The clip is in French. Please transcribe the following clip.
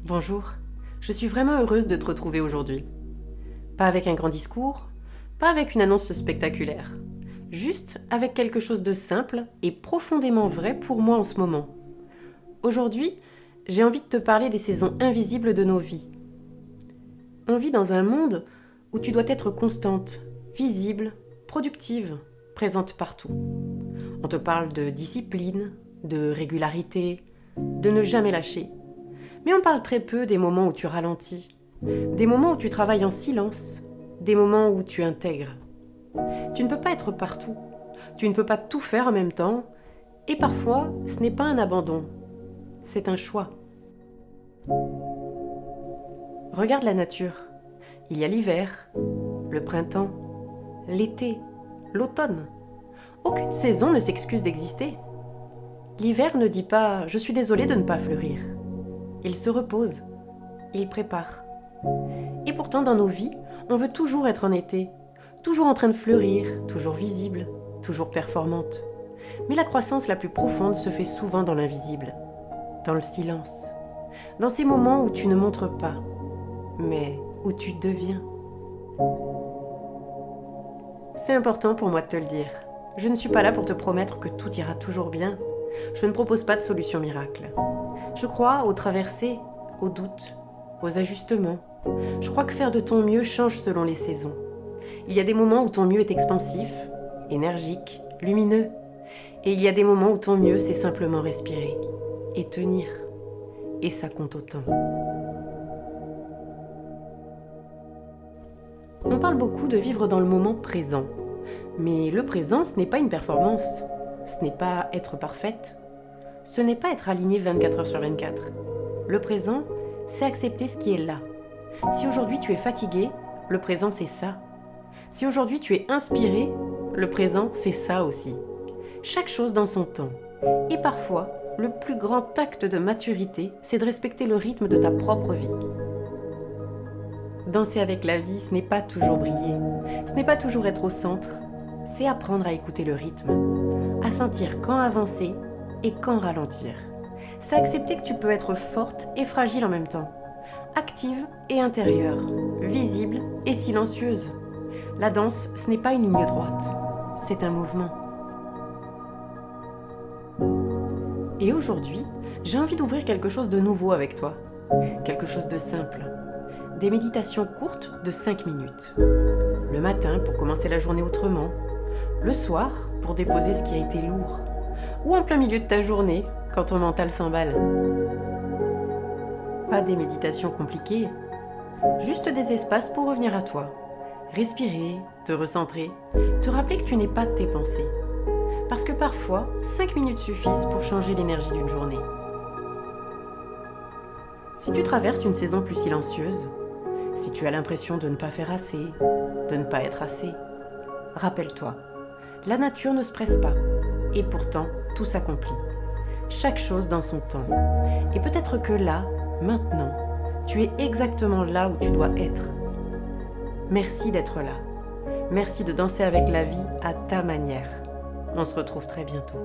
Bonjour, je suis vraiment heureuse de te retrouver aujourd'hui. Pas avec un grand discours, pas avec une annonce spectaculaire, juste avec quelque chose de simple et profondément vrai pour moi en ce moment. Aujourd'hui, j'ai envie de te parler des saisons invisibles de nos vies. On vit dans un monde où tu dois être constante, visible, productive, présente partout. On te parle de discipline, de régularité, de ne jamais lâcher. Mais on parle très peu des moments où tu ralentis, des moments où tu travailles en silence, des moments où tu intègres. Tu ne peux pas être partout, tu ne peux pas tout faire en même temps, et parfois, ce n'est pas un abandon, c'est un choix. Regarde la nature. Il y a l'hiver, le printemps, l'été, l'automne. Aucune saison ne s'excuse d'exister. L'hiver ne dit pas « je suis désolé de ne pas fleurir ». Il se repose, il prépare. Et pourtant, dans nos vies, on veut toujours être en été, toujours en train de fleurir, toujours visible, toujours performante. Mais la croissance la plus profonde se fait souvent dans l'invisible, dans le silence, dans ces moments où tu ne montres pas, mais où tu deviens. C'est important pour moi de te le dire. Je ne suis pas là pour te promettre que tout ira toujours bien. Je ne propose pas de solution miracle. Je crois aux traversées, aux doutes, aux ajustements. Je crois que faire de ton mieux change selon les saisons. Il y a des moments où ton mieux est expansif, énergique, lumineux. Et il y a des moments où ton mieux, c'est simplement respirer et tenir. Et ça compte autant. On parle beaucoup de vivre dans le moment présent. Mais le présent, ce n'est pas une performance. Ce n'est pas être parfaite. Ce n'est pas être aligné 24 heures sur 24. Le présent, c'est accepter ce qui est là. Si aujourd'hui tu es fatigué, le présent c'est ça. Si aujourd'hui tu es inspiré, le présent c'est ça aussi. Chaque chose dans son temps. Et parfois, le plus grand acte de maturité, c'est de respecter le rythme de ta propre vie. Danser avec la vie, ce n'est pas toujours briller. Ce n'est pas toujours être au centre. C'est apprendre à écouter le rythme. À sentir quand avancer et quand ralentir. C'est accepter que tu peux être forte et fragile en même temps. Active et intérieure. Visible et silencieuse. La danse, ce n'est pas une ligne droite. C'est un mouvement. Et aujourd'hui, j'ai envie d'ouvrir quelque chose de nouveau avec toi. Quelque chose de simple. Des méditations courtes de 5 minutes. Le matin pour commencer la journée autrement. Le soir pour déposer ce qui a été lourd. Ou en plein milieu de ta journée quand ton mental s'emballe. Pas des méditations compliquées. Juste des espaces pour revenir à toi. Respirer, te recentrer, te rappeler que tu n'es pas de tes pensées. Parce que parfois, 5 minutes suffisent pour changer l'énergie d'une journée. Si tu traverses une saison plus silencieuse, si tu as l'impression de ne pas faire assez, de ne pas être assez, rappelle-toi, la nature ne se presse pas, et pourtant tout s'accomplit. Chaque chose dans son temps. Et peut-être que là, maintenant, tu es exactement là où tu dois être. Merci d'être là. Merci de danser avec la vie à ta manière. On se retrouve très bientôt.